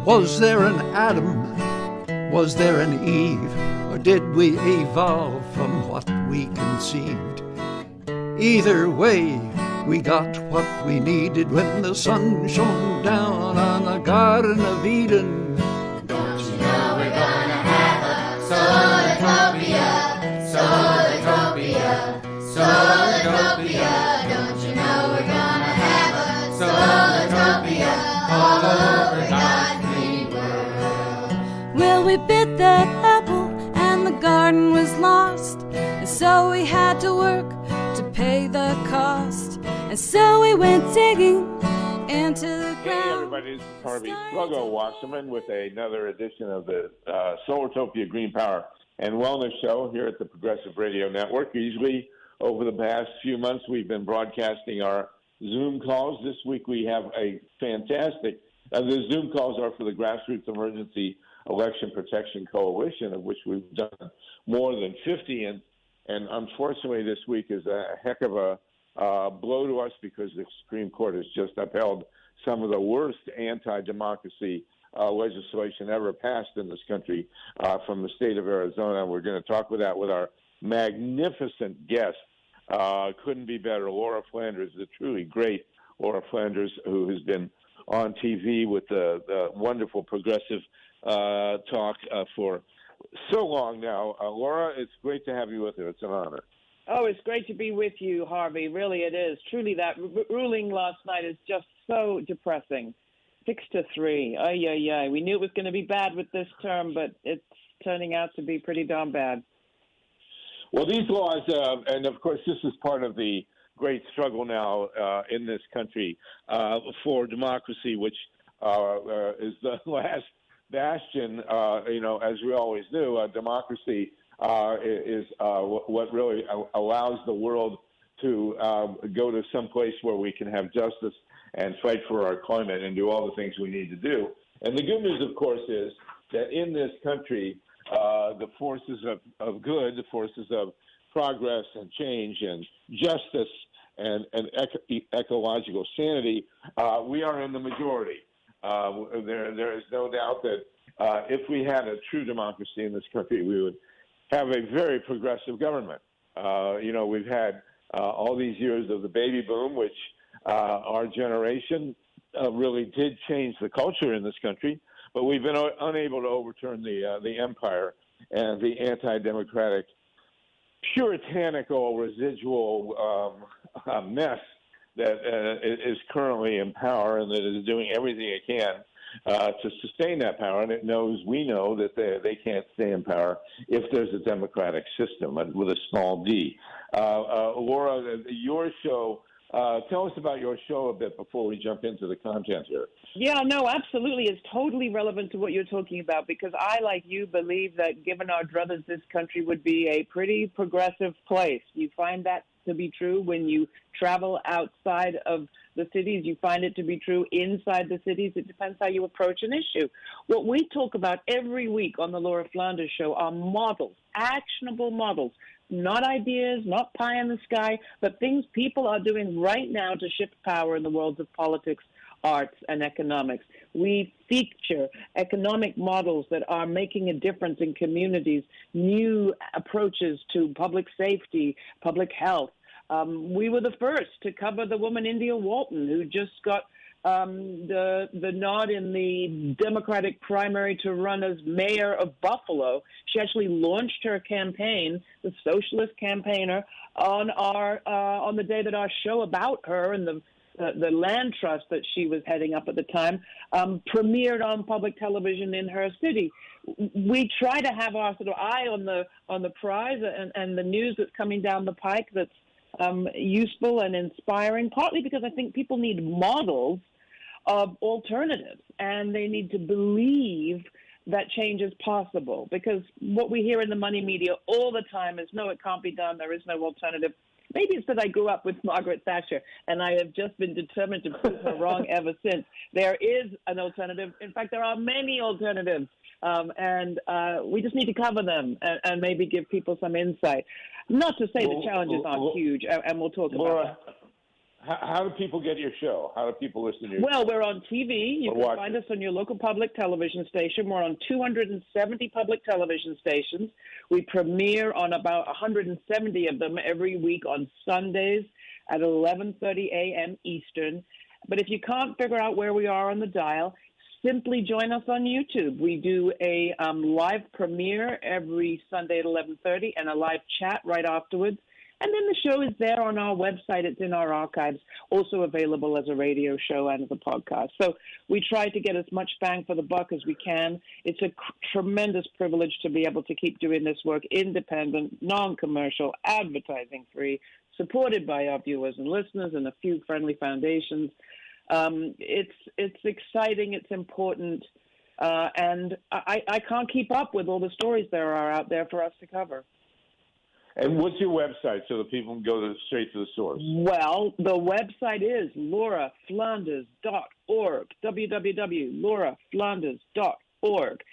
Was there an Adam? Was there an Eve? Or did we evolve from what we conceived? Either way, we got what we needed when the sun shone down on the Garden of Eden. Don't you know we're gonna have a Solartopia, Solartopia, Solartopia. Don't you know we're gonna have a Solartopia all over God's green world? Well, we bit that apple and the garden was lost, and so we had to work to pay the cost, and so we went digging into the ground. Hey everybody, this is Harvey Sluggo Wasserman with another edition of the Solartopia Green Power and Wellness Show here at the Progressive Radio Network. Usually over the past few months we've been broadcasting our Zoom calls. This week we have a fantastic, the Zoom calls are for the Grassroots Emergency Election Protection Coalition, of which we've done more than 50, and unfortunately this week is a heck of a blow to us because the Supreme Court has just upheld some of the worst anti-democracy legislation ever passed in this country from the state of Arizona. We're going to talk with that with our magnificent guest. Couldn't be better. Laura Flanders, the truly great Laura Flanders, who has been on TV with the wonderful progressive talk for so long now. Laura, it's great to have you with us. It's an honor. Oh, it's great to be with you, Harvey. Really, it is. Truly, that ruling last night is just so depressing. 6-3. Ay, ay, ay. We knew it was going to be bad with this term, but it's turning out to be pretty darn bad. Well, these laws, and of course, this is part of the great struggle now in this country for democracy, which is the last bastion, as we always do. Democracy is what really allows the world to go to some place where we can have justice and fight for our climate and do all the things we need to do. And the good news, of course, is that in this country, the forces of good, the forces of progress and change and justice and ecological sanity, we are in the majority. There is no doubt that if we had a true democracy in this country, we would have a very progressive government. We've had all these years of the baby boom, which our generation really did change the culture in this country, but we've been unable to overturn the empire and the anti-democratic, puritanical, residual mess that is currently in power and that is doing everything it can to sustain that power. And we know that they can't stay in power if there's a democratic system with a small d. Laura, your show, tell us about your show a bit before we jump into the content here. Yeah, no, absolutely. It's totally relevant to what you're talking about because I, like you, believe that given our druthers, this country would be a pretty progressive place. You find that to be true when you travel outside of the cities. You find it to be true inside the cities. It depends how you approach an issue. What we talk about every week on the Laura Flanders Show are models, actionable models, not ideas, not pie in the sky, but things people are doing right now to shift power in the worlds of politics, arts, and economics. We feature economic models that are making a difference in communities, new approaches to public safety, public health. We were the first to cover the woman India Walton, who just got the nod in the Democratic primary to run as mayor of Buffalo. She actually launched her campaign, the socialist campaigner, on the day that our show about her and the land trust that she was heading up at the time premiered on public television in her city. We try to have our sort of eye on the prize and the news that's coming down the pike that's useful and inspiring, partly because I think people need models of alternatives, and they need to believe that change is possible, because what we hear in the money media all the time is, no, it can't be done, there is no alternative. Maybe it's that I grew up with Margaret Thatcher, and I have just been determined to prove her wrong ever since. There is an alternative. In fact, there are many alternatives, and we just need to cover them and maybe give people some insight. Not to say the challenges aren't huge, and we'll talk about that. How do people get your show? How do people listen to you? Well, we're on TV. You can find us on your local public television station. We're on 270 public television stations. We premiere on about 170 of them every week on Sundays at 11:30 a.m. Eastern. But if you can't figure out where we are on the dial, simply join us on YouTube. We do a live premiere every Sunday at 11:30 and a live chat right afterwards. And then the show is there on our website. It's in our archives, also available as a radio show and as a podcast. So we try to get as much bang for the buck as we can. It's a tremendous privilege to be able to keep doing this work independent, non-commercial, advertising-free, supported by our viewers and listeners and a few friendly foundations. It's exciting. It's important. And I can't keep up with all the stories there are out there for us to cover. And what's your website so that people can go straight to the source? Well, the website is lauraflanders.org, www.lauraflanders.org.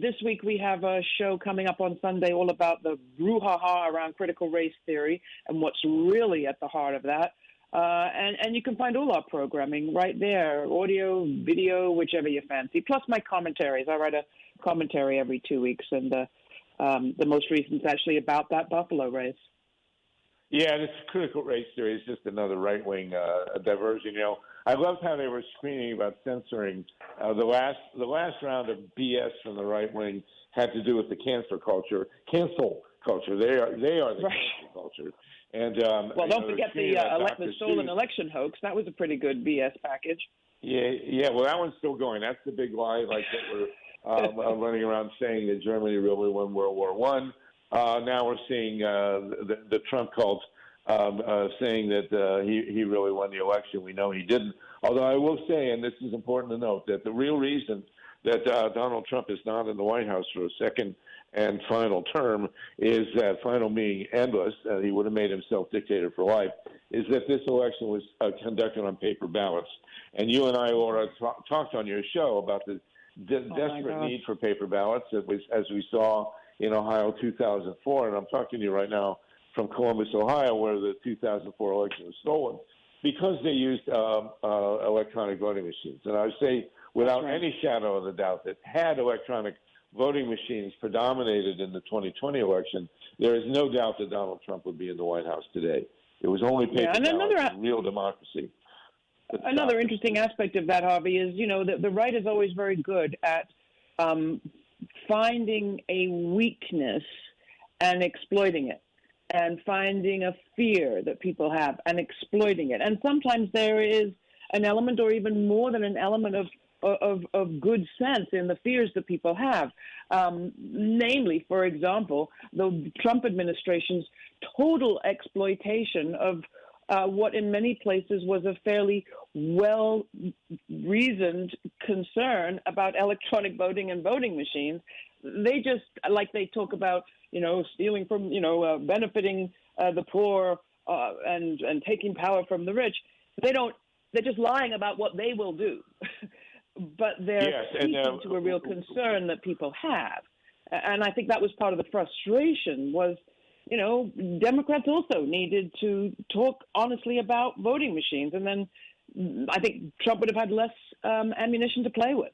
This week we have a show coming up on Sunday all about the brouhaha around critical race theory and what's really at the heart of that. And you can find all our programming right there, audio, video, whichever you fancy, plus my commentaries. I write a commentary every 2 weeks, and the most recent is actually about that Buffalo race. Yeah, this critical race theory is just another right-wing diversion. You know, I loved how they were screaming about censoring. The last round of BS from the right wing had to do with the cancel culture. Cancel culture. They are the right. cancel culture. And well, don't forget the stolen election hoax. That was a pretty good BS package. Yeah. Well, that one's still going. That's the big lie, like that we're running around saying that Germany really won World War I. Now we're seeing the Trump cult saying that he really won the election. We know he didn't. Although I will say, and this is important to note, that the real reason that Donald Trump is not in the White House for a second and final term is that final being endless, he would have made himself dictator for life, is that this election was conducted on paper ballots. And you and I, Laura, talked on your show about the desperate need for paper ballots, as we saw in Ohio 2004. And I'm talking to you right now from Columbus, Ohio, where the 2004 election was stolen because they used electronic voting machines. And I would say without any shadow of a doubt that had electronic voting machines predominated in the 2020 election, there is no doubt that Donald Trump would be in the White House today. It was only paper ballots and real democracy. Another interesting aspect of that, Harvey, is, the right is always very good at finding a weakness and exploiting it, and finding a fear that people have and exploiting it. And sometimes there is an element, or even more than an element, of good sense in the fears that people have. Namely, for example, the Trump administration's total exploitation of what in many places was a fairly well-reasoned concern about electronic voting and voting machines. They just, like they talk about, stealing from, benefiting the poor and taking power from the rich. They're just lying about what they will do. But they're speaking to a real concern that people have. And I think that was part of the frustration was, Democrats also needed to talk honestly about voting machines. And then I think Trump would have had less ammunition to play with.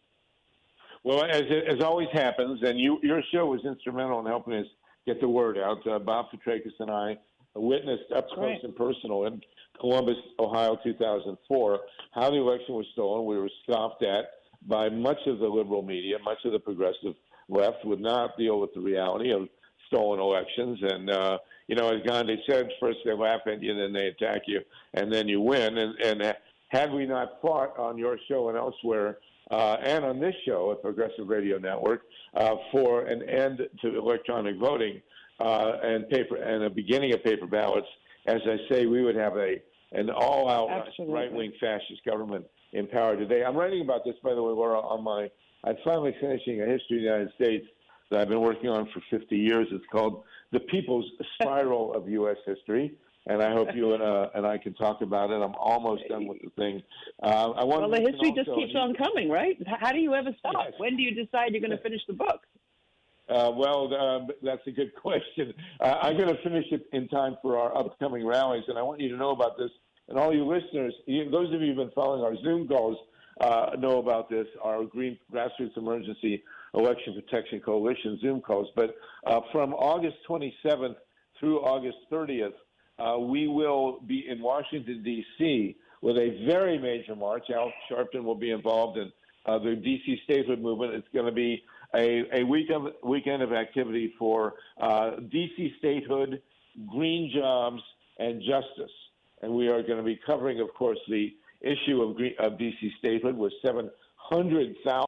Well, as always happens, and your show was instrumental in helping us get the word out. Bob Petrakis and I witnessed up close and personal in Columbus, Ohio, 2004, how the election was stolen. We were scoffed at by much of the liberal media. Much of the progressive left would not deal with the reality of stolen elections. And, as Gandhi said, first they laugh at you, then they attack you, and then you win. And had we not fought on your show and elsewhere, and on this show at Progressive Radio Network, for an end to electronic voting and a beginning of paper ballots, as I say, we would have an all-out right-wing fascist government in power today. I'm writing about this, by the way, Laura, I'm finally finishing a history of the United States that I've been working on for 50 years. It's called The People's Spiral of U.S. History, and I hope you and I can talk about it. I'm almost done with the thing. The history just keeps on coming, right? How do you ever stop? Yes. When do you decide you're going to finish the book? That's a good question. I'm going to finish it in time for our upcoming rallies, and I want you to know about this And all you listeners, those of you who've been following our Zoom calls, know about this, our Grassroots Emergency Election Protection Coalition Zoom calls. But from August 27th through August 30th, we will be in Washington, D.C. with a very major march. Al Sharpton will be involved in the D.C. statehood movement. It's going to be a weekend of activity for D.C. statehood, green jobs, and justice. And we are going to be covering, of course, the issue of D.C. statehood with 700,000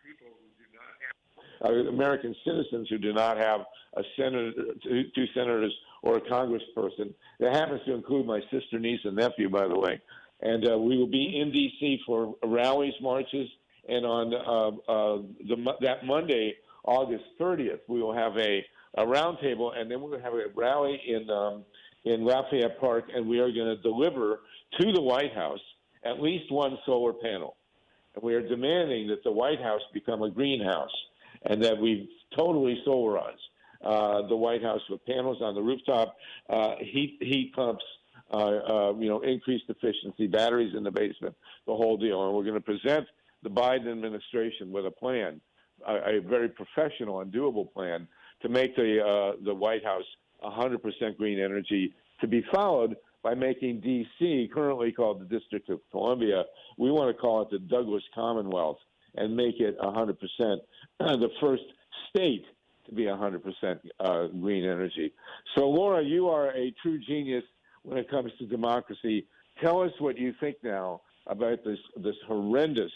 people who do not have, American citizens who do not have a senator, two senators, or a congressperson. That happens to include my sister, niece, and nephew, by the way. And we will be in D.C. for rallies, marches, and on that Monday, August 30th, we will have a roundtable, and then we're going to have a rally in Lafayette Park, and we are going to deliver to the White House at least one solar panel. And we are demanding that the White House become a greenhouse and that we totally solarize the White House with panels on the rooftop, heat pumps, increased efficiency, batteries in the basement, the whole deal. And we're going to present the Biden administration with a plan, a very professional and doable plan to make the White House 100% green energy, to be followed by making D.C., currently called the District of Columbia, we want to call it the Douglas Commonwealth and make it 100% the first state to be 100% green energy. So, Laura, you are a true genius when it comes to democracy. Tell us what you think now about this horrendous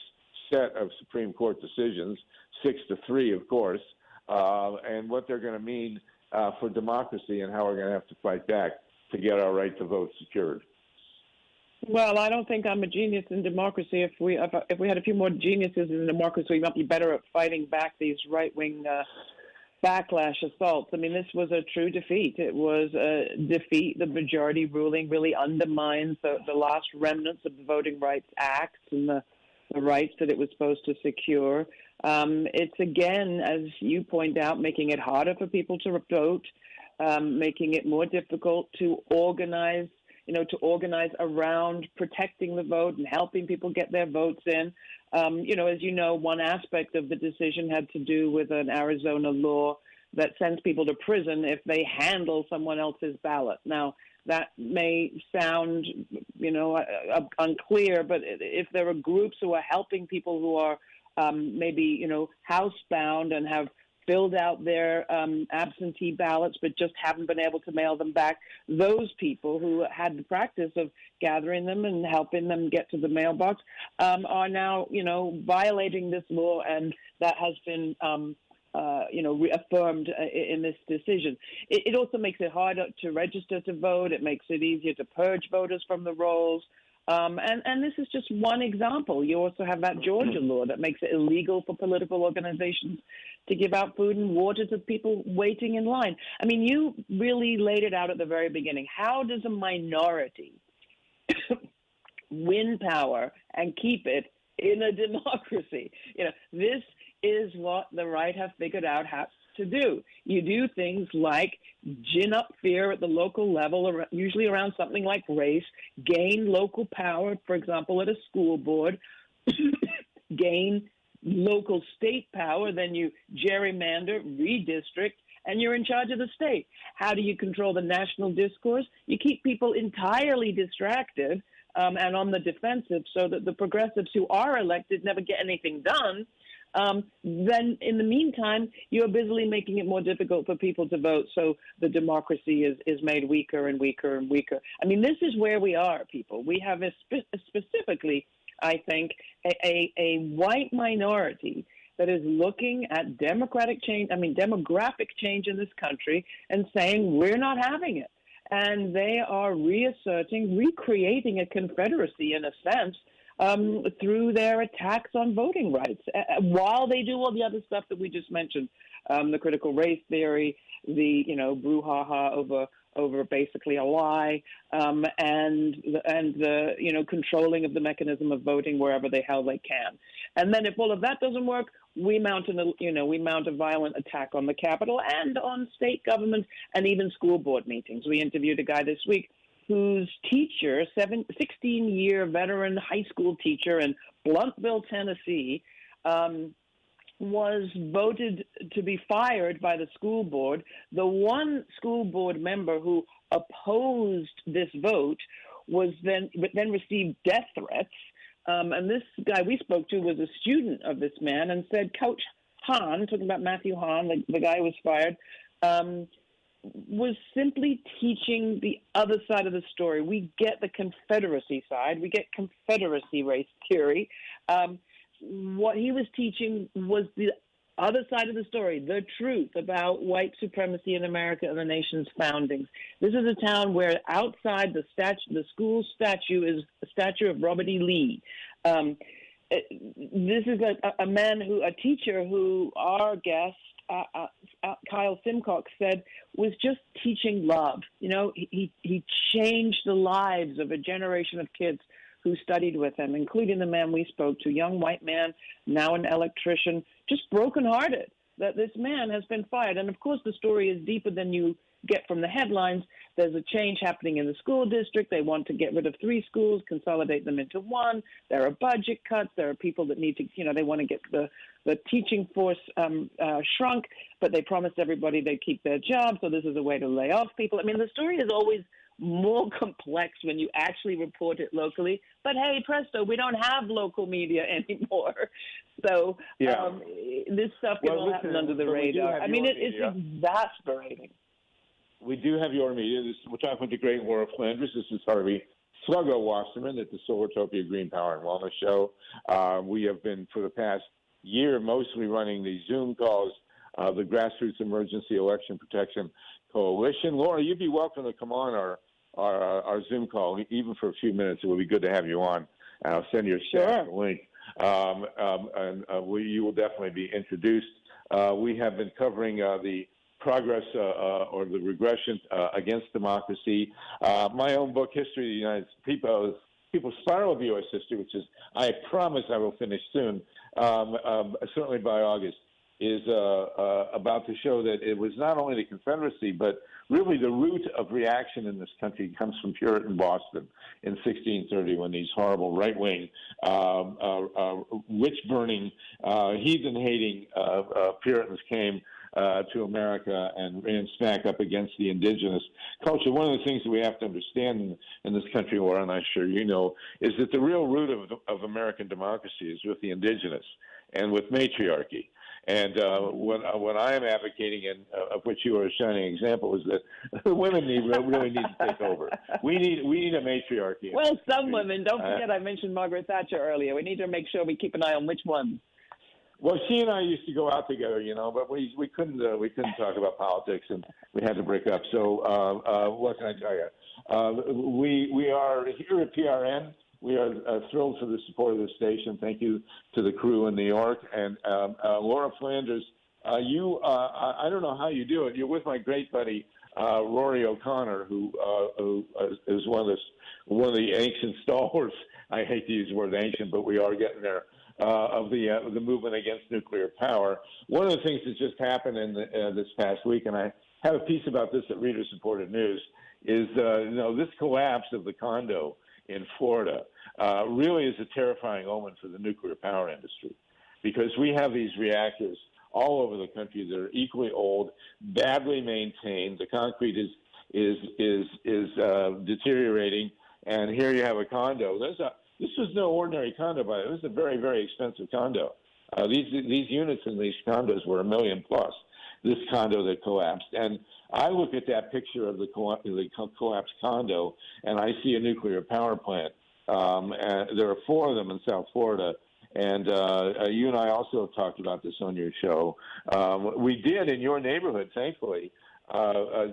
set of Supreme Court decisions, 6-3, of course, and what they're going to mean for democracy and how we're going to have to fight back to get our right to vote secured. Well, I don't think I'm a genius in democracy. If we had a few more geniuses in democracy, we might be better at fighting back these right-wing backlash assaults. I mean, this was a true defeat. It was a defeat. The majority ruling really undermines the last remnants of the Voting Rights Act and the rights that it was supposed to secure. It's, again, as you point out, making it harder for people to vote, making it more difficult to organize around protecting the vote and helping people get their votes in. As you know, one aspect of the decision had to do with an Arizona law that sends people to prison if they handle someone else's ballot. Now, that may sound, unclear, but if there are groups who are helping people who are maybe, housebound and have filled out their absentee ballots but just haven't been able to mail them back, those people who had the practice of gathering them and helping them get to the mailbox are now, violating this law, and that has been reaffirmed in this decision. It also makes it harder to register to vote. It makes it easier to purge voters from the rolls. And this is just one example. You also have that Georgia law that makes it illegal for political organizations to give out food and water to people waiting in line. I mean, you really laid it out at the very beginning. How does a minority win power and keep it in a democracy? This is what the right have figured out how to do. You do things like gin up fear at the local level, usually around something like race, gain local power, for example, at a school board, gain local state power, then you gerrymander, redistrict, and you're in charge of the state. How do you control the national discourse? You keep people entirely distracted and on the defensive so that the progressives who are elected never get anything done. Then in the meantime, you're busily making it more difficult for people to vote, so the democracy is made weaker and weaker and weaker. I mean, this is where we are, people. We have specifically, I think, a white minority that is looking at demographic change in this country and saying, we're not having it. And they are recreating a confederacy in a sense, through their attacks on voting rights, while they do all the other stuff that we just mentioned, the critical race theory, the brouhaha over basically a lie, and the controlling of the mechanism of voting wherever the hell they can. And then if all of that doesn't work, we mount a violent attack on the Capitol and on state government and even school board meetings. We interviewed a guy this week whose teacher, 16-year veteran high school teacher in Blountville, Tennessee, was voted to be fired by the school board. The one school board member who opposed this vote then received death threats. And this guy we spoke to was a student of this man and said, Coach Hahn, talking about Matthew Hahn, the guy who was fired, was simply teaching the other side of the story. We get the Confederacy side. We get Confederacy race theory. What he was teaching was the other side of the story, the truth about white supremacy in America and the nation's foundings. This is a town where outside the school statue is a statue of Robert E. Lee. This is a teacher who our guest, Kyle Simcox, said was just teaching love. You know, he changed the lives of a generation of kids who studied with him, including the man we spoke to, young white man, now an electrician, just brokenhearted that this man has been fired. And of course, the story is deeper than you get from the headlines. There's a change happening in the school district. They want to get rid of 3 schools, consolidate them into 1. There are budget cuts. There are people that need to, they want to get the teaching force shrunk, but they promised everybody they'd keep their jobs. So this is a way to lay off people. I mean, the story is always more complex when you actually report it locally. But hey, presto, we don't have local media anymore. So this stuff can all happen under the radar. I mean, it's exasperating. We do have your media. We're talking with the great Laura Flanders. This is Harvey Sluggo Wasserman at the Solartopia Green Power and Wellness Show. We have been, for the past year, mostly running the Zoom calls, the Grassroots Emergency Election Protection Coalition. Laura, you'd be welcome to come on our Zoom call, even for a few minutes. It would be good to have you on. And I'll send you a staff link. You will definitely be introduced. We have been covering the progress or the regression against democracy. My own book, History of the United People's Spiral of U.S. History, which is, I promise I will finish soon, certainly by August, is about to show that it was not only the Confederacy, but really the root of reaction in this country comes from Puritan Boston in 1630, when these horrible right-wing, witch-burning, heathen-hating Puritans came to America and ran smack up against the indigenous culture. One of the things that we have to understand in this country, Laura, and I'm sure you know, is that the real root of American democracy is with the indigenous and with matriarchy. And what I am advocating, and of which you are a shining example, is that women really need to take over. We need a matriarchy. Well, some women. Don't forget, I mentioned Margaret Thatcher earlier. We need to make sure we keep an eye on which ones. Well, she and I used to go out together, but we couldn't talk about politics, and we had to break up. So what can I tell you? We are here at PRN. We are thrilled for the support of the station. Thank you to the crew in New York. And Laura Flanders, I don't know how you do it. You're with my great buddy, Rory O'Connor, who is one of the ancient stalwarts. I hate to use the word ancient, but we are getting there, of the movement against nuclear power. One of the things that just happened in this past week, and I have a piece about this at Reader-Supported News, is this collapse of the condo in Florida really is a terrifying omen for the nuclear power industry, because we have these reactors all over the country that are equally old, badly maintained. The concrete is deteriorating, and here you have a condo. This was no ordinary condo, by the way. This is a very, very expensive condo. These units in these condos were $1 million plus. This condo that collapsed, and I look at that picture of the collapsed condo, and I see a nuclear power plant. And there are 4 of them in South Florida, and you and I also have talked about this on your show. We did in your neighborhood, thankfully,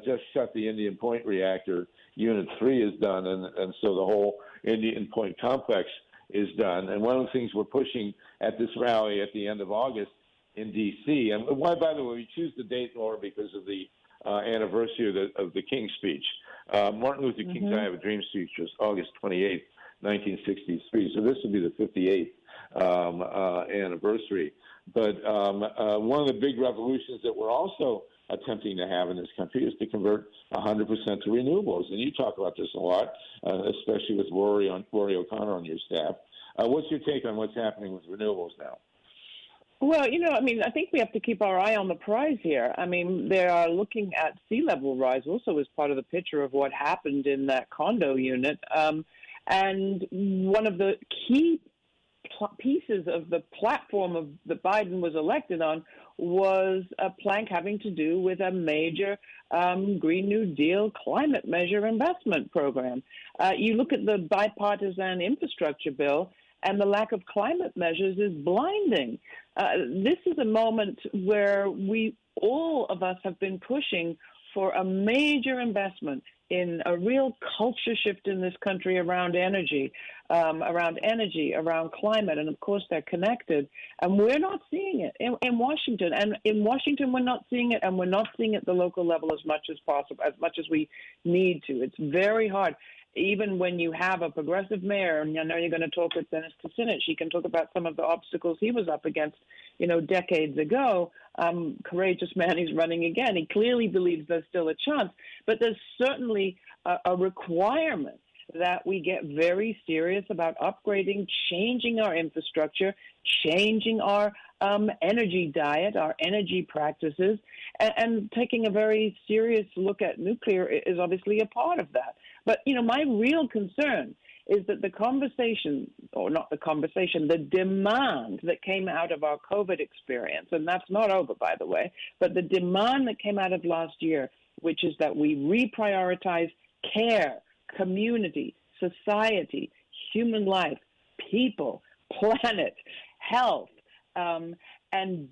just shut the Indian Point reactor. Unit 3 is done, and so the whole Indian Point complex is done. And one of the things we're pushing at this rally at the end of August in D.C., and why, by the way, we choose the date, Laura, because of the anniversary of the King speech. Martin Luther King's I Have a Dream speech was August 28th, 1963. So this will be the 58th anniversary. But one of the big revolutions that we're also attempting to have in this country is to convert 100% to renewables. And you talk about this a lot, especially with Rory O'Connor on your staff. What's your take on what's happening with renewables now? Well, I think we have to keep our eye on the prize here. I mean, they are looking at sea level rise also as part of the picture of what happened in that condo unit. And one of the key pieces of the platform that Biden was elected on was a plank having to do with a major Green New Deal climate measure investment program. You look at the bipartisan infrastructure bill, and the lack of climate measures is blinding. This is a moment where all of us have been pushing for a major investment in a real culture shift in this country around energy, around climate, and of course they're connected. And we're not seeing it in Washington. And in Washington, we're not seeing it, and we're not seeing it at the local level as much as possible, as much as we need to. It's very hard. Even when you have a progressive mayor, and I know you're going to talk with Dennis Kucinich, he can talk about some of the obstacles he was up against, decades ago. Courageous man, he's running again. He clearly believes there's still a chance, but there's certainly a requirement that we get very serious about upgrading, changing our infrastructure, changing our energy diet, our energy practices, and taking a very serious look at nuclear is obviously a part of that. But, my real concern is that the demand that came out of our COVID experience, and that's not over, by the way, but the demand that came out of last year, which is that we reprioritize care, community, society, human life, people, planet, health, and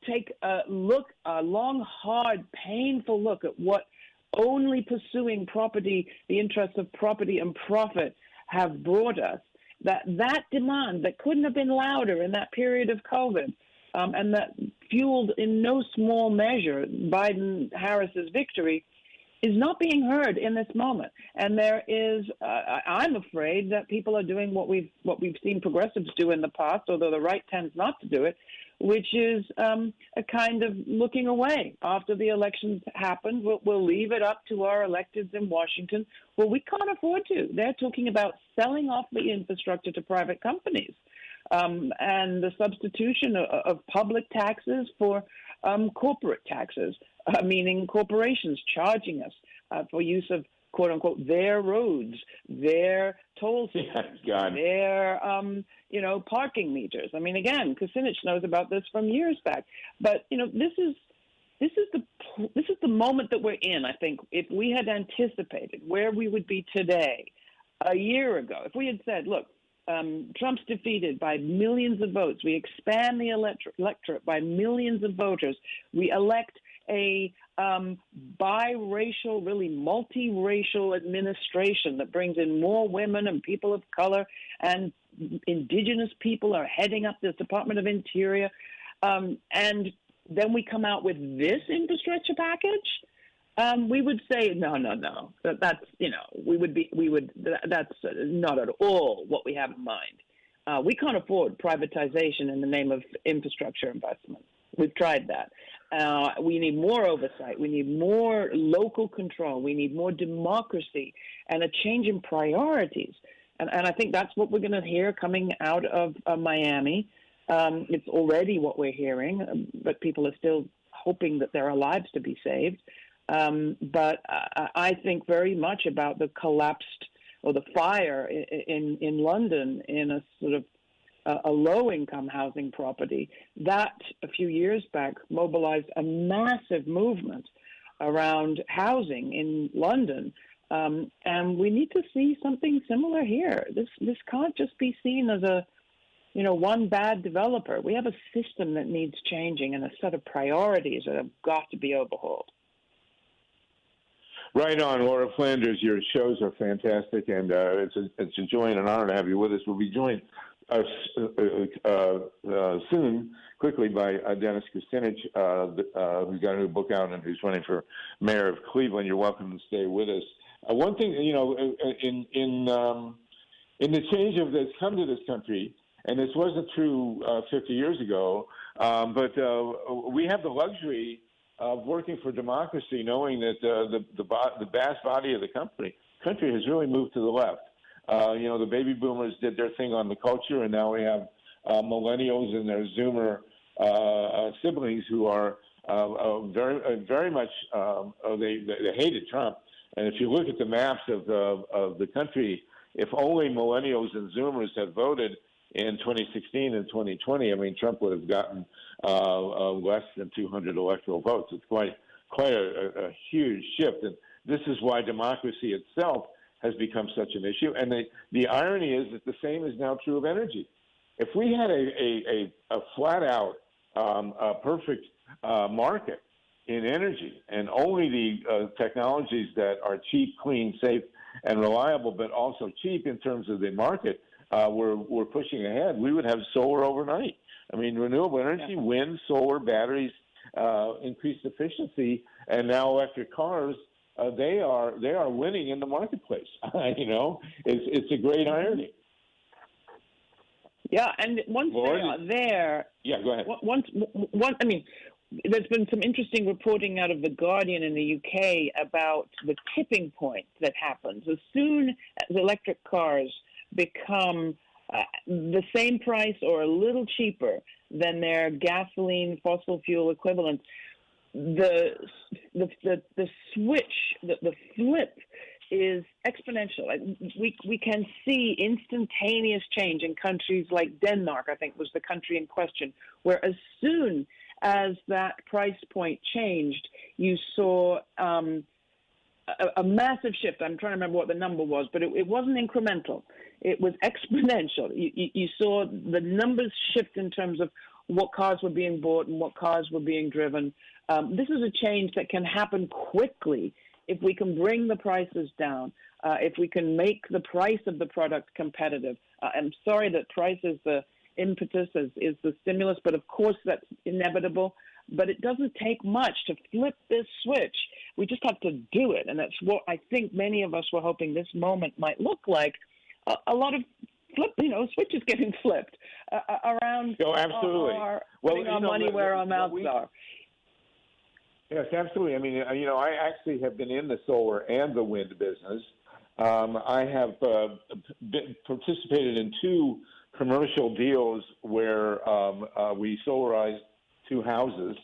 take a long, hard, painful look at what only pursuing property, the interests of property and profit have brought us, that demand that couldn't have been louder in that period of COVID, and that fueled in no small measure Biden-Harris's victory, is not being heard in this moment. And there is, I'm afraid that people are doing what we've seen progressives do in the past, although the right tends not to do it, which is a kind of looking away. After the elections happen, we'll leave it up to our electeds in Washington. Well, we can't afford to. They're talking about selling off the infrastructure to private companies, and the substitution of public taxes for corporate taxes, meaning corporations charging us for use of, quote unquote, their roads, their toll systems, their, parking meters. I mean, again, Kucinich knows about this from years back. But, this is the moment that we're in. I think if we had anticipated where we would be today, a year ago, if we had said, look, Trump's defeated by millions of votes, we expand the electorate by millions of voters, we elect a biracial, really multiracial administration that brings in more women and people of color, and indigenous people are heading up this Department of Interior, and then we come out with this infrastructure package, we would say no. That's that's not at all what we have in mind. We can't afford privatization in the name of infrastructure investment. We've tried that. We need more oversight. We need more local control. We need more democracy and a change in priorities. And I think that's what we're going to hear coming out of Miami. It's already what we're hearing, but people are still hoping that there are lives to be saved. But I think very much about the collapsed or the fire in London in a sort of a low-income housing property. That, a few years back, mobilized a massive movement around housing in London. And we need to see something similar here. This can't just be seen as one bad developer. We have a system that needs changing and a set of priorities that have got to be overhauled. Right on, Laura Flanders. Your shows are fantastic, and it's a joy and an honor to have you with us. We'll be joined soon, quickly, by Dennis Kucinich, who's got a new book out and who's running for mayor of Cleveland. You're welcome to stay with us. One thing, in the change that's come to this country, and this wasn't true 50 years ago, but we have the luxury of working for democracy, knowing that the vast body of the country has really moved to the left. The baby boomers did their thing on the culture, and now we have millennials and their Zoomer siblings who are very much they hated Trump. And if you look at the maps of the country, if only millennials and Zoomers had voted in 2016 and 2020, I mean, Trump would have gotten less than 200 electoral votes. It's quite a huge shift, and this is why democracy itself has become such an issue. And the irony is that the same is now true of energy. If we had a flat-out perfect market in energy, and only the technologies that are cheap, clean, safe, and reliable, but also cheap in terms of the market, we're pushing ahead, we would have solar overnight. I mean, renewable energy, wind, solar, batteries, increased efficiency, and now electric cars, they are winning in the marketplace. It's a great irony. Yeah, and once they are there, go ahead. I mean, there's been some interesting reporting out of The Guardian in the UK about the tipping point that happens as soon as electric cars become the same price or a little cheaper than their gasoline fossil fuel equivalents. The switch, the flip is exponential. We can see instantaneous change in countries like Denmark, I think was the country in question, where as soon as that price point changed, you saw a massive shift. I'm trying to remember what the number was, but it wasn't incremental. It was exponential. You saw the numbers shift in terms of what cars were being bought and what cars were being driven. This is a change that can happen quickly if we can bring the prices down, if we can make the price of the product competitive. I'm sorry that price is the impetus, is the stimulus, but of course that's inevitable. But it doesn't take much to flip this switch. We just have to do it, and that's what I think many of us were hoping this moment might look like. A lot of switches getting flipped around. Oh, absolutely. Putting our money where our mouths are. Yes, absolutely. I mean, I actually have been in the solar and the wind business. I have participated in 2 commercial deals where we solarized 2 houses,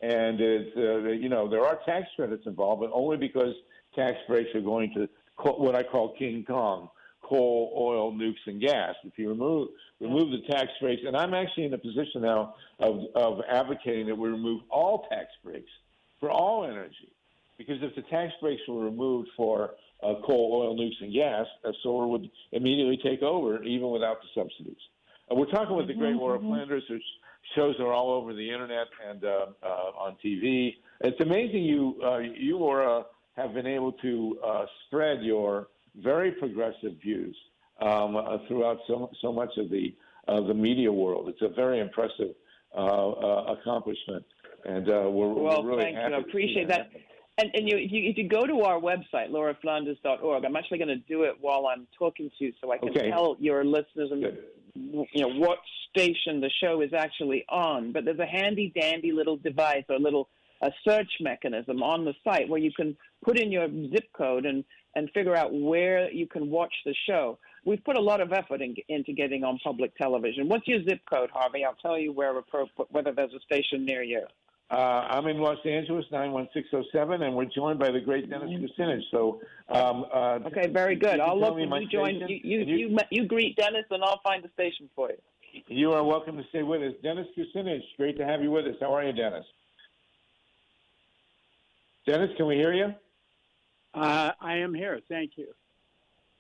and there are tax credits involved, but only because tax breaks are going to what I call King Kong: coal, oil, nukes, and gas. If you remove the tax breaks, and I'm actually in a position now of advocating that we remove all tax breaks for all energy, because if the tax breaks were removed for coal, oil, nukes, and gas, solar would immediately take over, even without the subsidies. We're talking with the great Laura Flanders, whose shows are all over the internet and on TV. It's amazing you, Laura, have been able to spread your very progressive views throughout so much of the media world. It's a very impressive accomplishment, and we're really thank happy. You. I appreciate that. And if you go to our website, lauraflanders.org, I'm actually going to do it while I'm talking to you, so I can tell your listeners what station the show is actually on. But there's a handy-dandy little device or a search mechanism on the site where you can put in your zip code and figure out where you can watch the show. We've put a lot of effort into getting on public television. What's your zip code, Harvey? I'll tell you whether there's a station near you. I'm in Los Angeles, 91607, and we're joined by the great Dennis Kucinich. So, okay, very good. I'll look when you join. You greet Dennis, and I'll find the station for you. You are welcome to stay with us. Dennis Kucinich, great to have you with us. How are you, Dennis? Dennis, can we hear you? I am here. Thank you.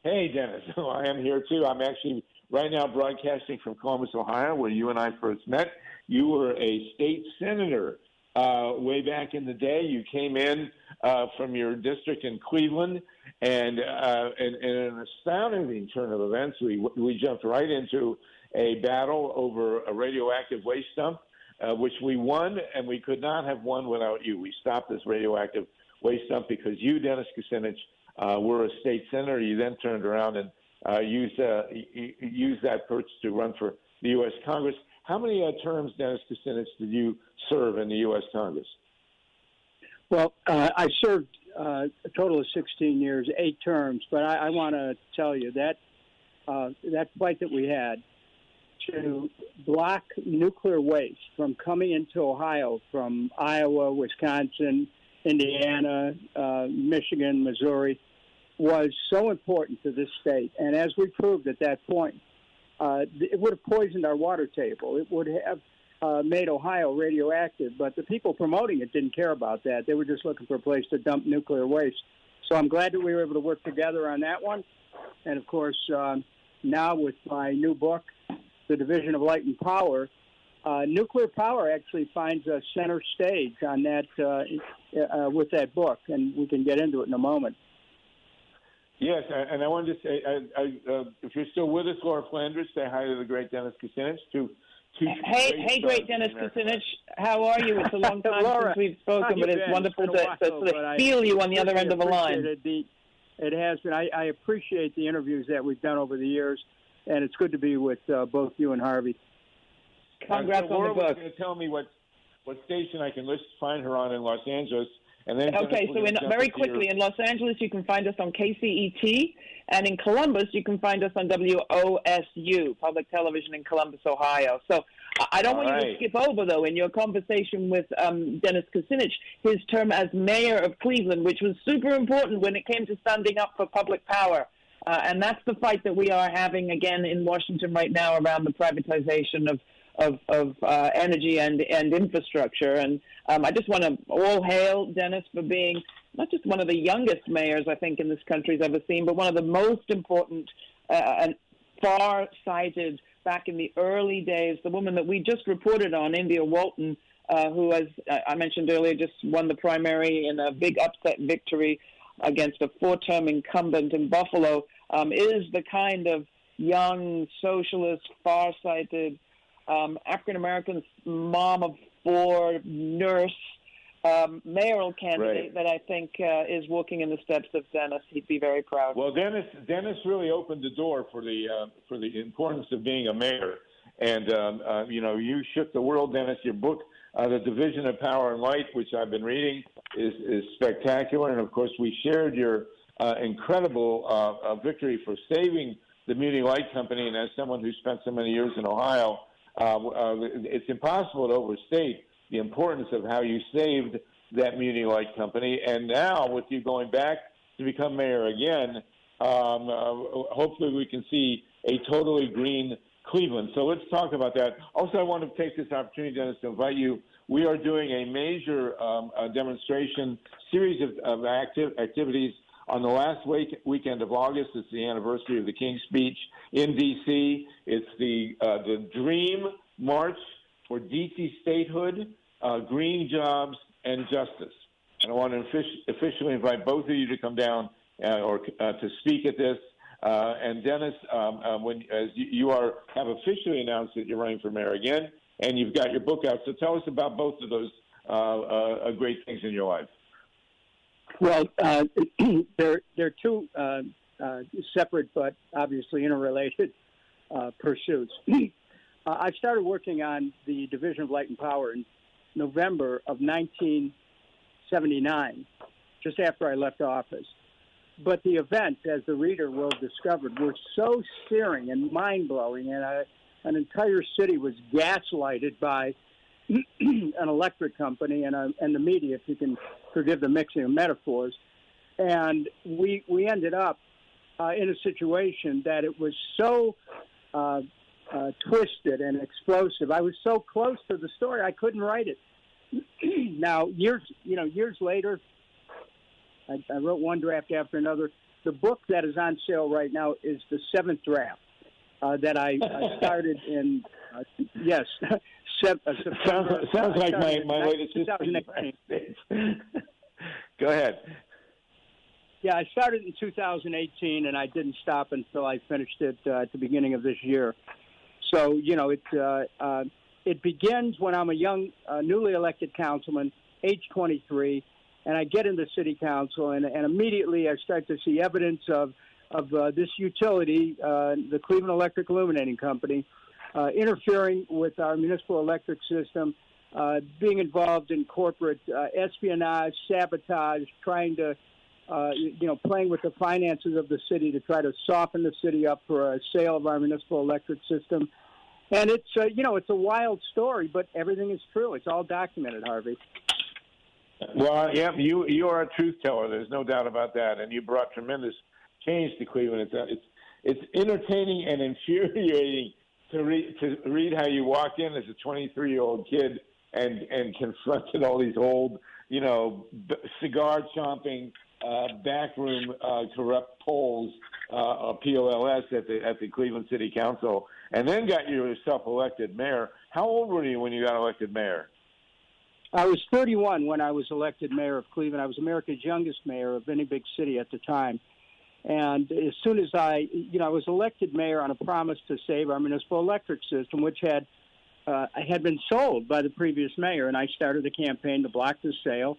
Hey, Dennis. I am here, too. I'm actually right now broadcasting from Columbus, Ohio, where you and I first met. You were a state senator way back in the day. You came in from your district in Cleveland, and in an astounding turn of events, we jumped right into a battle over a radioactive waste dump, which we won, and we could not have won without you. We stopped this radioactive waste dump because you, Dennis Kucinich, were a state senator. You then turned around and used that perch to run for the U.S. Congress. How many terms, Dennis Kucinich, did you serve in the U.S. Congress? Well, I served a total of 16 years, 8 terms, but I want to tell you that that fight that we had to block nuclear waste from coming into Ohio from Iowa, Wisconsin, Indiana, Michigan, Missouri was so important to this state. And as we proved at that point, it would have poisoned our water table. It would have made Ohio radioactive, but the people promoting it didn't care about that. They were just looking for a place to dump nuclear waste. So I'm glad that we were able to work together on that one. And, of course, now with my new book, The Division of Light and Power, nuclear power actually finds a center stage on that with that book, and we can get into it in a moment. Yes, and I wanted to say, if you're still with us, Laura Flanders, say hi to the great Dennis Kucinich. Hey, great Dennis Kucinich. How are you? It's a long time Laura, since we've spoken, but it's wonderful to feel you on the other end of the line. It has been. I appreciate the interviews that we've done over the years, and it's good to be with both you and Harvey. Congrats on the Laura book. was going to tell me what station I can find her on in Los Angeles. And then okay, so very quickly, in Los Angeles, you can find us on KCET, and in Columbus, you can find us on WOSU, Public Television in Columbus, Ohio. So I don't want you to skip over, though, in your conversation with Dennis Kucinich, his term as mayor of Cleveland, which was super important when it came to standing up for public power. And that's the fight that we are having, again, in Washington right now around the privatization of energy and infrastructure. And I just want to all hail Dennis for being not just one of the youngest mayors I think in this country's ever seen, but one of the most important and far-sighted back in the early days, the woman that we just reported on, India Walton, who, as I mentioned earlier, just won the primary in a big upset victory against a 4-term incumbent in Buffalo, is the kind of young, socialist, far-sighted, African-American mom of 4, nurse, mayoral candidate that I think is walking in the steps of Dennis. He'd be very proud. Well, Dennis really opened the door for the importance of being a mayor. And, you shook the world, Dennis. Your book, The Division of Power and Light, which I've been reading, is spectacular. And, of course, we shared your incredible victory for saving the Muni Light Company. And as someone who spent so many years in Ohio, it's impossible to overstate the importance of how you saved that Muni Light Company. And now, with you going back to become mayor again, hopefully we can see a totally green Cleveland. So let's talk about that. Also, I want to take this opportunity, Dennis, to invite you. We are doing a major demonstration series of activities on the last weekend of August. It's the anniversary of the King's Speech in D.C. It's the Dream March for D.C. statehood, green jobs, and justice. And I want to officially invite both of you to come down to speak at this. And Dennis, as you have officially announced that you're running for mayor again, and you've got your book out. So tell us about both of those great things in your life. Well, they're two separate but obviously interrelated pursuits. I started working on the Division of Light and Power in November of 1979, just after I left office. But the events, as the reader will discover, were so searing and mind-blowing, and an entire city was gaslighted by an electric company and the media, if you can forgive the mixing of metaphors. And we ended up in a situation that it was so twisted and explosive. I was so close to the story, I couldn't write it. Now, years later, I wrote one draft after another. The book that is on sale right now is the 7th draft that I started in, September. Sounds like my latest 2018. Go ahead. Yeah, I started in 2018, and I didn't stop until I finished it at the beginning of this year. So, it begins when I'm a young, newly elected councilman, age 23, and I get into city council, and immediately I start to see evidence of this utility, the Cleveland Electric Illuminating Company, interfering with our municipal electric system, being involved in corporate espionage, sabotage, trying to, playing with the finances of the city to try to soften the city up for a sale of our municipal electric system. And it's, it's a wild story, but everything is true. It's all documented, Harvey. Well, yeah, you are a truth teller. There's no doubt about that, and you brought tremendous change to Cleveland. It's entertaining and infuriating to read how you walk in as a 23-year-old kid and confronted all these old, cigar chomping, backroom corrupt polls, POLS at the Cleveland City Council, and then got yourself elected mayor. How old were you when you got elected mayor? I was 31 when I was elected mayor of Cleveland. I was America's youngest mayor of any big city at the time. And as soon as I was elected mayor on a promise to save our municipal electric system, which had been sold by the previous mayor, and I started a campaign to block the sale,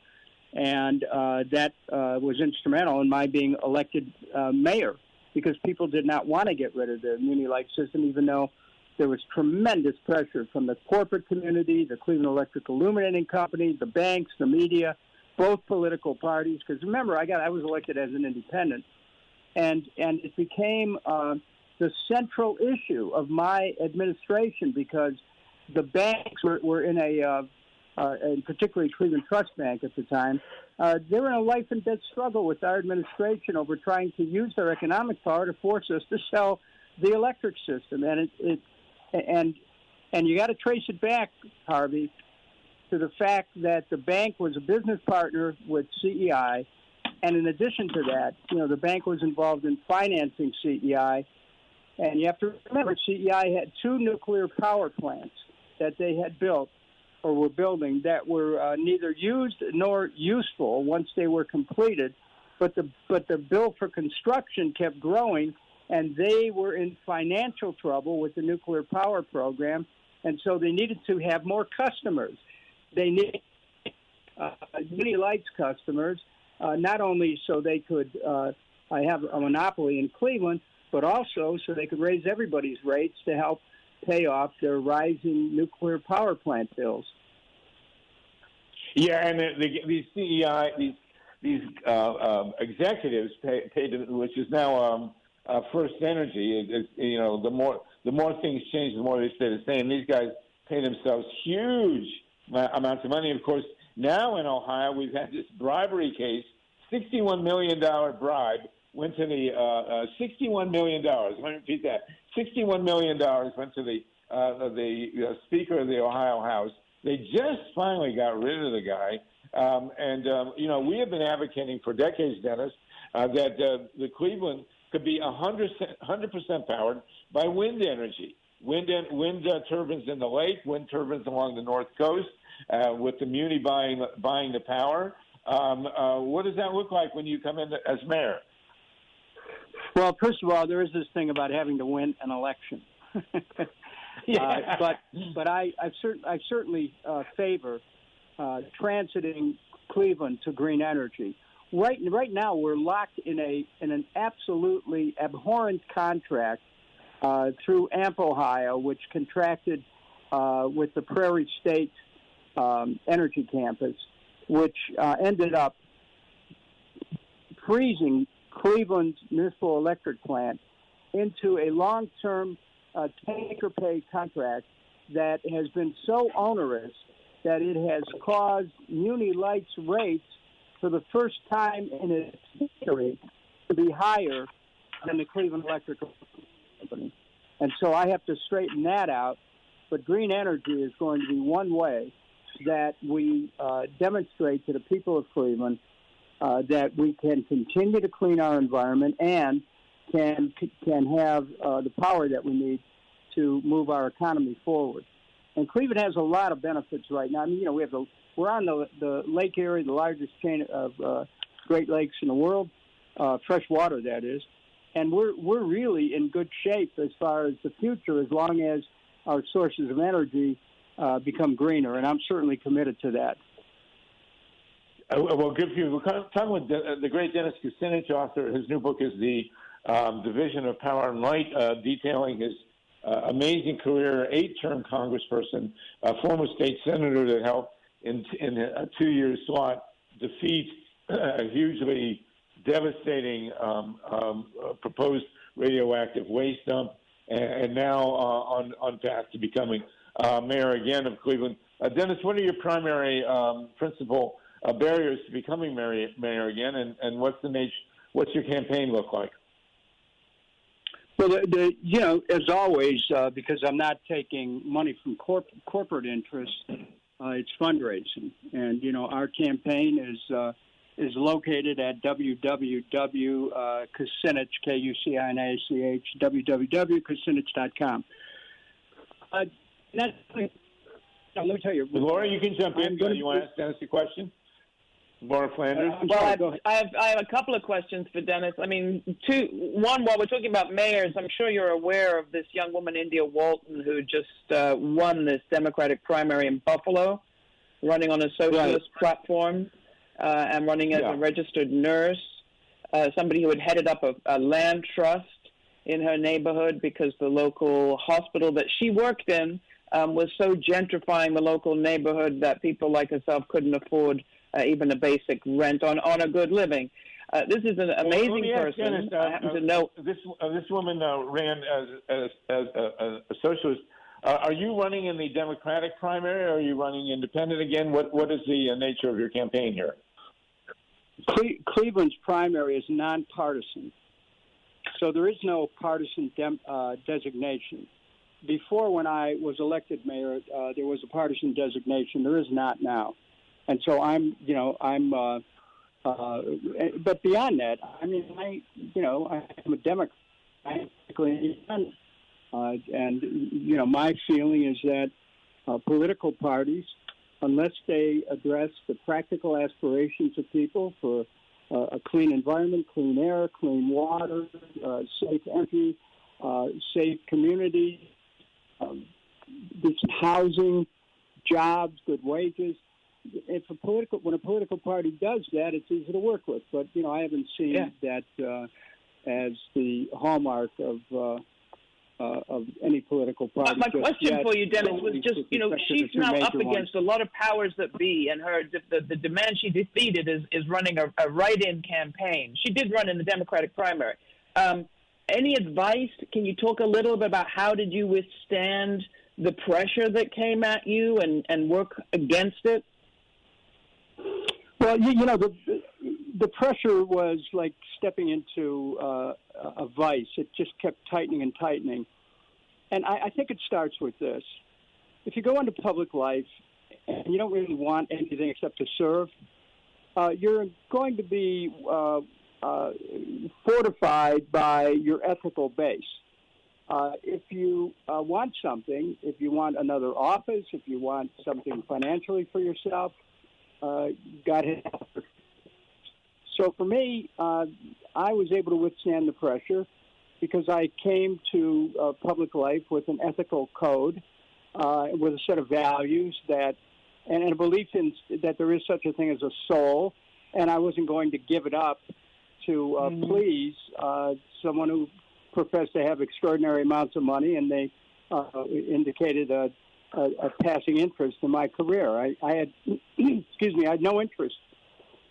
and that was instrumental in my being elected mayor, because people did not want to get rid of the muni light system, even though there was tremendous pressure from the corporate community, the Cleveland Electric Illuminating Company, the banks, the media, both political parties. Because remember, I was elected as an independent, and it became the central issue of my administration, because the banks were in and particularly Cleveland Trust Bank at the time, they were in a life and death struggle with our administration over trying to use their economic power to force us to sell the electric system. And you got to trace it back, Harvey, to the fact that the bank was a business partner with CEI, and in addition to that, the bank was involved in financing CEI. And you have to remember, CEI had 2 nuclear power plants that they had built or were building that were neither used nor useful once they were completed, but the bill for construction kept growing, and they were in financial trouble with the nuclear power program, and so they needed to have more customers. They needed mini lights customers, not only so they could have a monopoly in Cleveland, but also so they could raise everybody's rates to help pay off their rising nuclear power plant bills. Yeah, and these CEI, these executives paid, which is now First Energy. The more things change, the more they stay the same. These guys pay themselves huge amounts of money. Of course, now in Ohio, we've had this bribery case. $61 million bribe went to the $61 million. Let me repeat that. $61 million went to the Speaker of the Ohio House. They just finally got rid of the guy. We have been advocating for decades, Dennis, that the Cleveland could be 100% powered by wind energy. Wind turbines in the lake, wind turbines along the North Coast, with the muni buying the power. What does that look like when you come in as mayor? Well, first of all, there is this thing about having to win an election. But I certainly favor transiting Cleveland to green energy. Right now, we're locked in an absolutely abhorrent contract through AMP Ohio, which contracted with the Prairie State Energy Campus, which ended up freezing Cleveland's municipal electric plant into a long-term take-or-pay contract that has been so onerous that it has caused Muni Lights rates for the first time in its history to be higher than the Cleveland Electric Company. And so I have to straighten that out. But green energy is going to be one way that we demonstrate to the people of Cleveland that we can continue to clean our environment and can have the power that we need to move our economy forward. And Cleveland has a lot of benefits right now. I mean, we're on the lake area, the largest chain of Great Lakes in the world, fresh water, that is. And we're really in good shape as far as the future, as long as our sources of energy become greener. And I'm certainly committed to that. Well, good for you. We're talking with the great Dennis Kucinich, author. His new book is The Division of Power and Light, detailing his amazing career, 8-term congressperson, a former state senator that helped in a 2-year SWAT defeat a hugely devastating proposed radioactive waste dump, and now on path to becoming mayor again of Cleveland. Dennis, what are your primary principal barriers to becoming mayor again, and what's your campaign look like? Well, as always, because I'm not taking money from corporate interests, it's fundraising, and our campaign is located at www.Kucinich, KUCINICH, www.Kucinich.com. Let me tell you, Laura, you can jump in. You want to ask Dennis a question? Laura Flanders. I have a couple of questions for Dennis. I mean, one, while we're talking about mayors, I'm sure you're aware of this young woman, India Walton, who just won this Democratic primary in Buffalo, running on a socialist platform and running as a registered nurse, somebody who had headed up a land trust in her neighborhood because the local hospital that she worked in was so gentrifying the local neighborhood that people like herself couldn't afford even a basic rent on a good living. This is an amazing person. Dennis, I happen to know this woman ran as a socialist. Are you running in the Democratic primary, or are you running independent again? What is the nature of your campaign here? Cleveland's primary is nonpartisan, so there is no partisan designation. Before, when I was elected mayor, there was a partisan designation. There is not now. And so I'm but beyond that, I mean, I'm a Democrat, and my feeling is that political parties, unless they address the practical aspirations of people for a clean environment, clean air, clean water, safe energy, safe community, decent housing, jobs, good wages. When a political party does that, it's easy to work with. But I haven't seen that as the hallmark of any political party. My question for you, Dennis, was just she's now up against a lot of powers that be, and the demand she defeated is running a write-in campaign. She did run in the Democratic primary. Any advice? Can you talk a little bit about how did you withstand the pressure that came at you and work against it? Well, the pressure was like stepping into a vice. It just kept tightening and tightening. And I think it starts with this. If you go into public life and you don't really want anything except to serve, you're going to be fortified by your ethical base. If you want something, if you want another office, if you want something financially for yourself, God help. So for me, I was able to withstand the pressure because I came to public life with an ethical code, with a set of values and a belief that there is such a thing as a soul, and I wasn't going to give it up to please someone who professed to have extraordinary amounts of money, and they indicated a passing interest in my career. I had, I had no interest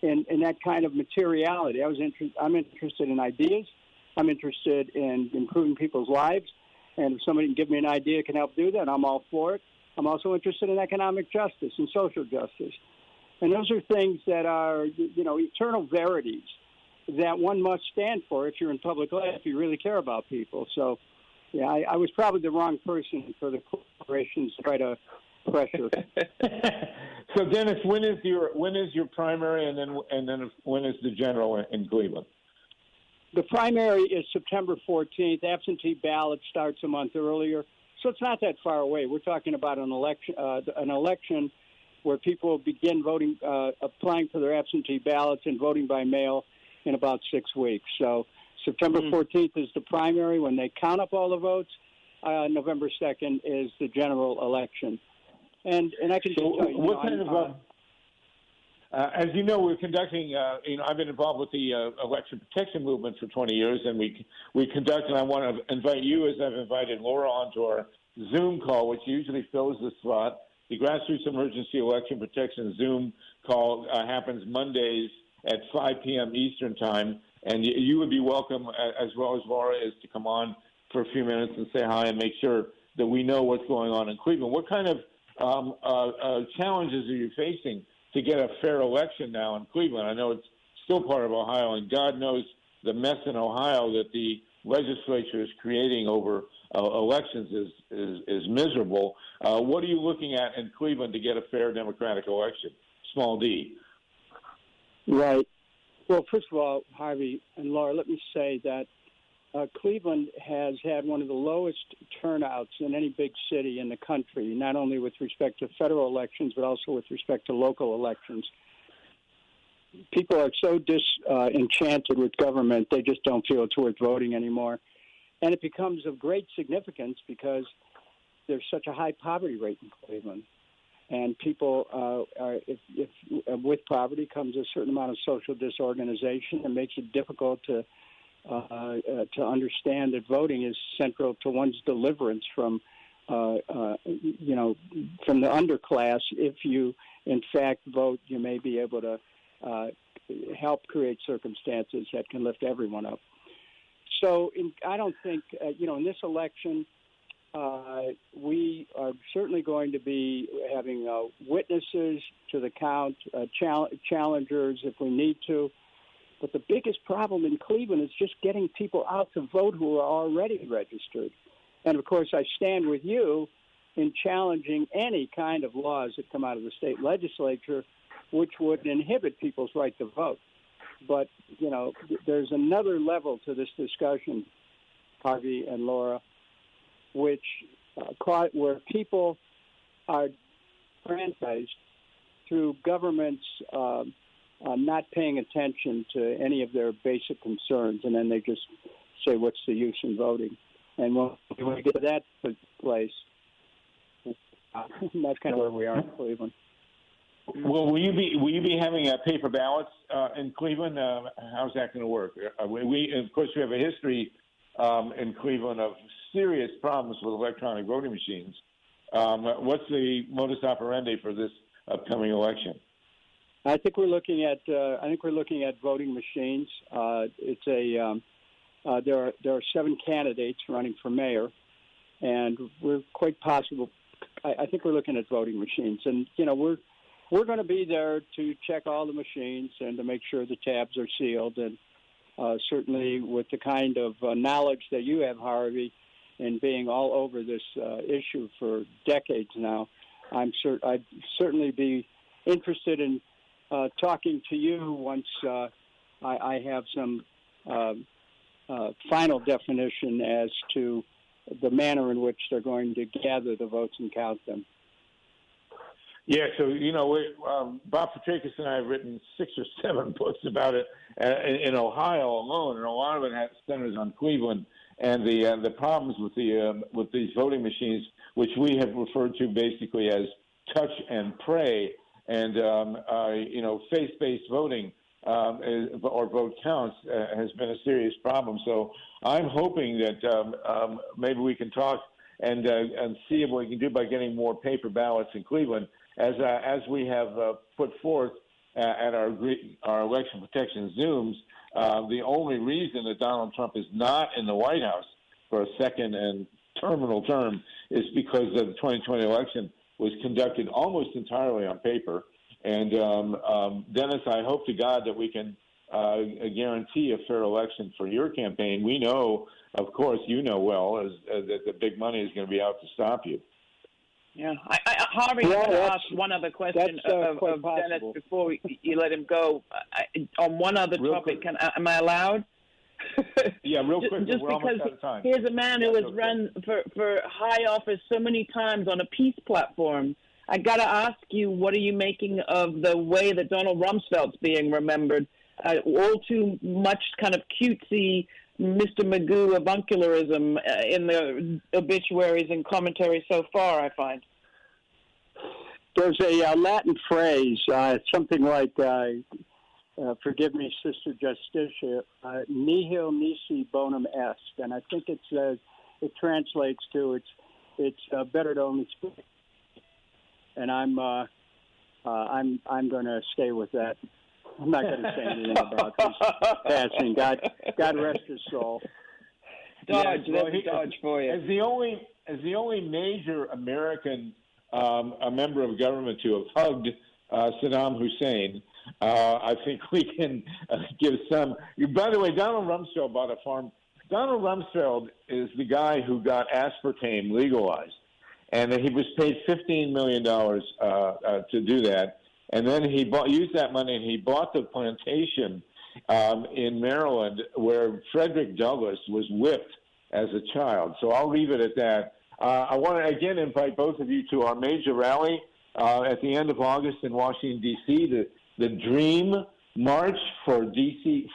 in that kind of materiality. I'm interested in ideas. I'm interested in improving people's lives, and if somebody can give me an idea can help do that, I'm all for it. I'm also interested in economic justice and social justice, and those are things that are, eternal verities that one must stand for if you're in public life, if you really care about people. So, yeah, I was probably the wrong person for the corporations to try to pressure. So, Dennis, when is your primary, and then when is the general in Cleveland? The primary is September 14th. Absentee ballot starts a month earlier, so it's not that far away. We're talking about an election where people begin voting, applying for their absentee ballots and voting by mail in about 6 weeks. So September 14th is the primary when they count up all the votes. November 2nd is the general election. And I can tell you, As you know, we're conducting, I've been involved with the election protection movement for 20 years, and we conduct, and I want to invite you, as I've invited Laura, onto our Zoom call, which usually fills the slot. The Grassroots Emergency Election Protection Zoom call happens Mondays at 5 p.m. Eastern Time, and you would be welcome, as well as Laura is, to come on for a few minutes and say hi and make sure that we know what's going on in Cleveland. What kind of challenges are you facing to get a fair election now in Cleveland? I know it's still part of Ohio, and God knows the mess in Ohio that the legislature is creating over elections is miserable. What are you looking at in Cleveland to get a fair democratic election? Small d. Right. Well, first of all, Harvey and Laura, let me say that Cleveland has had one of the lowest turnouts in any big city in the country, not only with respect to federal elections, but also with respect to local elections. People are so disenchanted with government, they just don't feel it's worth voting anymore. And it becomes of great significance because there's such a high poverty rate in Cleveland. And people, with poverty comes a certain amount of social disorganization and makes it difficult to understand that voting is central to one's deliverance from the underclass. If you, in fact, vote, you may be able to help create circumstances that can lift everyone up. So I don't think, in this election, we are certainly going to be having witnesses to the count, challengers if we need to. But the biggest problem in Cleveland is just getting people out to vote who are already registered. And, of course, I stand with you in challenging any kind of laws that come out of the state legislature which would inhibit people's right to vote. But, there's another level to this discussion, Harvey and Laura, where people are franchised through governments not paying attention to any of their basic concerns, and then they just say, what's the use in voting? And when we get to that place, that's kind of where we are in Cleveland. Well, will you be having paper ballots in Cleveland? How's that going to work? We of course, we have a history in Cleveland of serious problems with electronic voting machines. What's the modus operandi for this upcoming election? I think we're looking at voting machines. There are 7 candidates running for mayor, and we're quite possible. I think we're looking at voting machines, and we're going to be there to check all the machines and to make sure the tabs are sealed. And certainly, with the kind of knowledge that you have, Harvey, and being all over this issue for decades now, I'd certainly be interested in talking to you once I have some final definition as to the manner in which they're going to gather the votes and count them. Yeah, so, Bob Petrakis and I have written 6 or 7 books about it in Ohio alone, and a lot of it centers on Cleveland and the problems with these voting machines, which we have referred to basically as touch and pray, and faith-based voting or vote counts has been a serious problem. So I'm hoping that maybe we can talk and see what we can do by getting more paper ballots in Cleveland, as we have put forth at our election protection Zooms. The only reason that Donald Trump is not in the White House for a second and terminal term is because the 2020 election was conducted almost entirely on paper. And Dennis, I hope to God that we can guarantee a fair election for your campaign. We know, of course, well, that the big money is going to be out to stop you. Yeah, Harvey, I want to ask one other question of Dennis before you let him go. On one other topic, am I allowed? Yeah, real quick. Just we're almost out of time. Here's a man who has run for high office so many times on a peace platform. I got to ask you, what are you making of the way that Donald Rumsfeld's being remembered? All too much kind of cutesy Mr. Magoo avuncularism in the obituaries and commentary so far, I find. There's a Latin phrase, something like, forgive me, Sister Justitia, nihil nisi bonum est, and I think it translates to it's better to only speak. And I'm going to stay with that. I'm not going to say anything about this passing. God rest his soul. Dodge, that's a dodge for you. As the only major American a member of government to have hugged Saddam Hussein, I think we can give some. By the way, Donald Rumsfeld bought a farm. Donald Rumsfeld is the guy who got aspartame legalized, and he was paid $15 million to do that. And then he used that money and he bought the plantation in Maryland where Frederick Douglass was whipped as a child. So I'll leave it at that. I want to again invite both of you to our major rally at the end of August in Washington, D.C., the Dream March for D.C.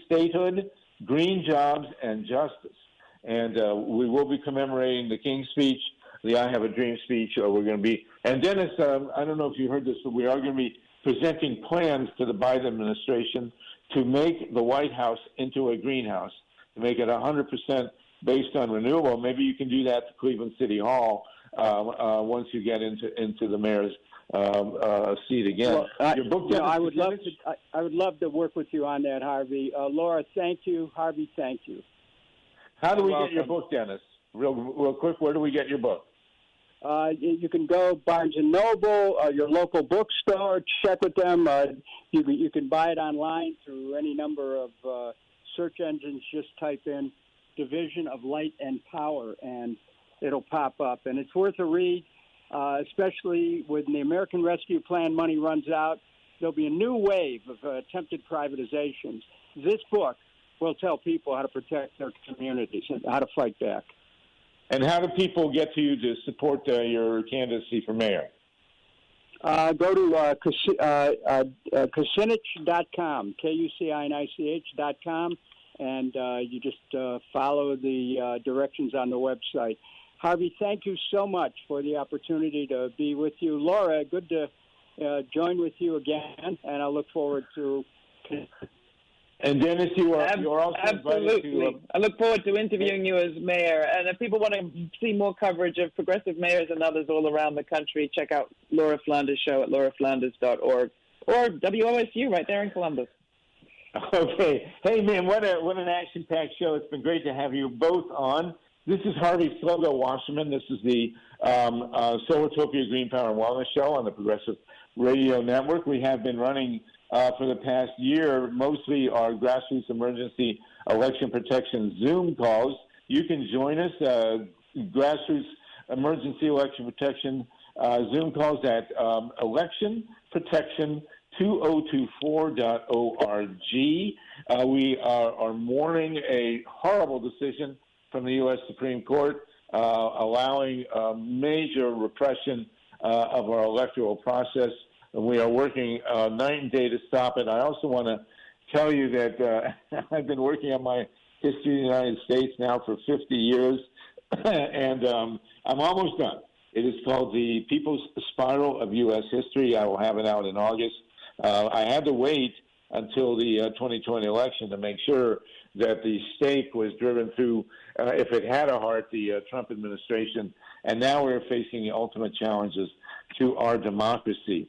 statehood, green jobs, and justice. And we will be commemorating the King's speech, the I Have a Dream speech. We're going to be, and Dennis, I don't know if you heard this, but we are going to be presenting plans to the Biden administration to make the White House into a greenhouse, to make it 100% based on renewable. Maybe you can do that to Cleveland City Hall once you get into the mayor's seat again. Well, your book, I would love to work with you on that, Harvey. Laura, thank you. Harvey, thank you. How do we get your book, Dennis? Real quick, where do we get your book? You can go Barnes & Noble, your local bookstore, check with them. You can buy it online through any number of search engines. Just type in Division of Light and Power, and it'll pop up. And it's worth a read, especially when the American Rescue Plan money runs out. There'll be a new wave of attempted privatizations. This book will tell people how to protect their communities and how to fight back. And how do people get to you to support your candidacy for mayor? Go to Kucinich.com, KUCINICH.com, and you just follow the directions on the website. Harvey, thank you so much for the opportunity to be with you. Laura, good to join with you again, and I look forward to... And Dennis, you're also invited to... I look forward to interviewing you as mayor. And if people want to see more coverage of progressive mayors and others all around the country, check out Laura Flanders' show at lauraflanders.org or WOSU right there in Columbus. Okay. Hey, man, what an action-packed show. It's been great to have you both on. This is Harvey Sluggo-Wasserman. This is the Solartopia Green Power and Wellness Show on the Progressive Radio Network. We have been running... for the past year, mostly our grassroots emergency election protection Zoom calls. You can join us, grassroots emergency election protection Zoom calls at electionprotection2024.org. We are mourning a horrible decision from the U.S. Supreme Court allowing major repression of our electoral process. We are working night and day to stop it. I also want to tell you that I've been working on my history of the United States now for 50 years, and I'm almost done. It is called The People's Spiral of U.S. History. I will have it out in August. I had to wait until the 2020 election to make sure that the stake was driven through, if it had a heart, the Trump administration. And now we're facing the ultimate challenges to our democracy.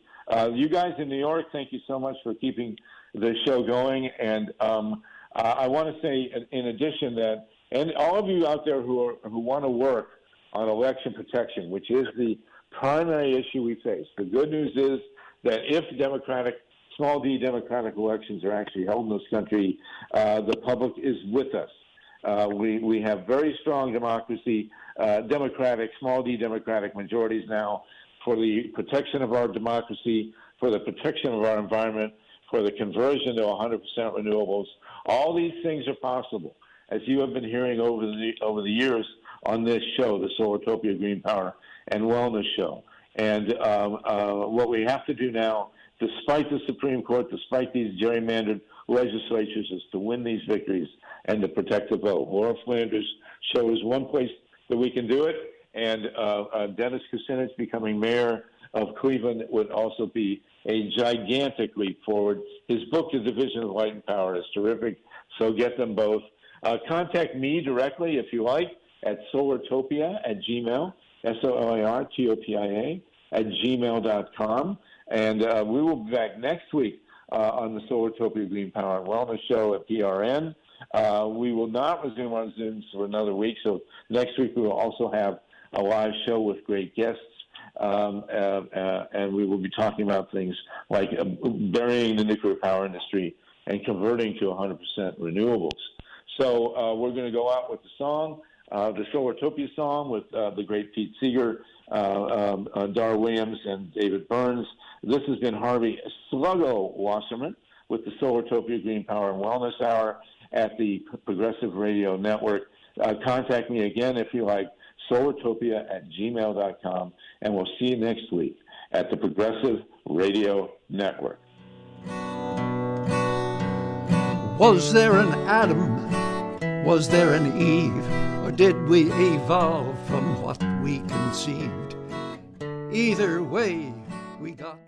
You guys in New York, thank you so much for keeping the show going. And I want to say, in addition, that and all of you out there who want to work on election protection, which is the primary issue we face, the good news is that if small d democratic elections are actually held in this country, the public is with us. We have very strong democracy, small d democratic majorities now, for the protection of our democracy, for the protection of our environment, for the conversion to 100% renewables. All these things are possible, as you have been hearing over the years on this show, the Solartopia Green Power and Wellness Show. And what we have to do now, despite the Supreme Court, despite these gerrymandered legislatures, is to win these victories and to protect the vote. Laura Flanders' show is one place that we can do it. And Dennis Kucinich becoming mayor of Cleveland would also be a gigantic leap forward. His book, The Division of Light and Power, is terrific, so get them both. Contact me directly if you like at solartopia@gmail, SOLARTOPIA @gmail.com. And we will be back next week on the Solartopia Green Power and Wellness Show at PRN. We will not resume our Zooms for another week, so next week we will also have a live show with great guests, and we will be talking about things like burying the nuclear power industry and converting to 100% renewables. So we're going to go out with the song, the Solartopia song with the great Pete Seeger, Dar Williams, and David Burns. This has been Harvey Sluggo Wasserman with the Solartopia Green Power and Wellness Hour at the Progressive Radio Network. Contact me again if you like, solartopia@gmail.com, and we'll see you next week at the Progressive Radio Network. Was there an Adam? Was there an Eve? Or did we evolve from what we conceived? Either way, we got